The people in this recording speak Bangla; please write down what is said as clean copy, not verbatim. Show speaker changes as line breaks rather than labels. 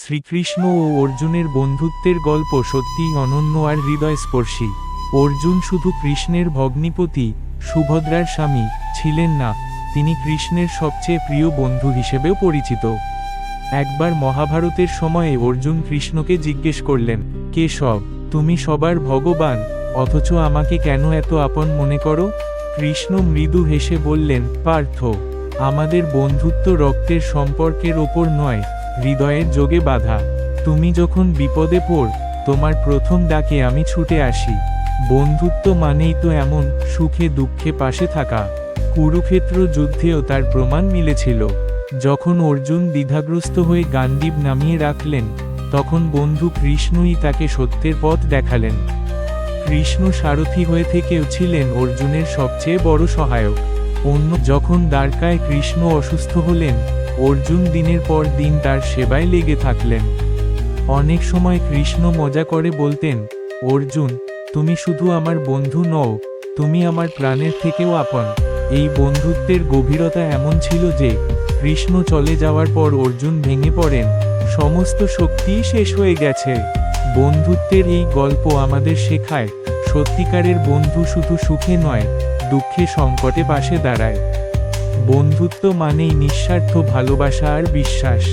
শ্রীকৃষ্ণ ও অর্জুনের বন্ধুত্বের গল্প সত্যিই অনন্য আর হৃদয়স্পর্শী। অর্জুন শুধু কৃষ্ণের ভগ্নিপতি, সুভদ্রার স্বামী ছিলেন না, তিনি কৃষ্ণের সবচেয়ে প্রিয় বন্ধু হিসেবেও পরিচিত। একবার মহাভারতের সময়ে অর্জুন কৃষ্ণকে জিজ্ঞেস করলেন, কেশব, তুমি সবার ভগবান, অথচ আমাকে কেন এত আপন মনে করো? কৃষ্ণ মৃদু হেসে বললেন, পার্থ, আমাদের বন্ধুত্ব রক্তের সম্পর্কের ওপর নয়, হৃদয়ের যোগে বাঁধা। তুমি যখন বিপদে পড়, তোমার প্রথম ডাকে আমি ছুটে আসি। বন্ধুত্ব মানেই তো এমন, সুখে দুঃখে পাশে থাকা। কুরুক্ষেত্র যুদ্ধেও তার প্রমাণ মিলেছিল। যখন অর্জুন দ্বিধাগ্রস্ত হয়ে গান্ডীব নামিয়ে রাখলেন, তখন বন্ধু কৃষ্ণই তাকে সত্যের পথ দেখালেন। কৃষ্ণ সারথি হয়ে থেকেও ছিলেন অর্জুনের সবচেয়ে বড় সহায়ক। যখন দ্বারকায় কৃষ্ণ অসুস্থ হলেন, অর্জুন দিনের পর দিন তার সেবায় লেগে থাকলেন। অনেক সময় কৃষ্ণ মজা করে বলতেন, অর্জুন, তুমি শুধু আমার বন্ধু নও, তুমি আমার প্রাণের থেকেও আপন। এই বন্ধুত্বের গভীরতা এমন ছিল যে, কৃষ্ণ চলে যাওয়ার পর অর্জুন ভেঙে পড়েন, সমস্ত শক্তিই শেষ হয়ে গেছে। বন্ধুত্বের এই গল্প আমাদের শেখায়, সত্যিকারের বন্ধু শুধু সুখে নয়, দুঃখে সংকটে পাশে দাঁড়ায়। বন্ধুত্ব মানেই নিঃস্বার্থ ভালোবাসা আর বিশ্বাস।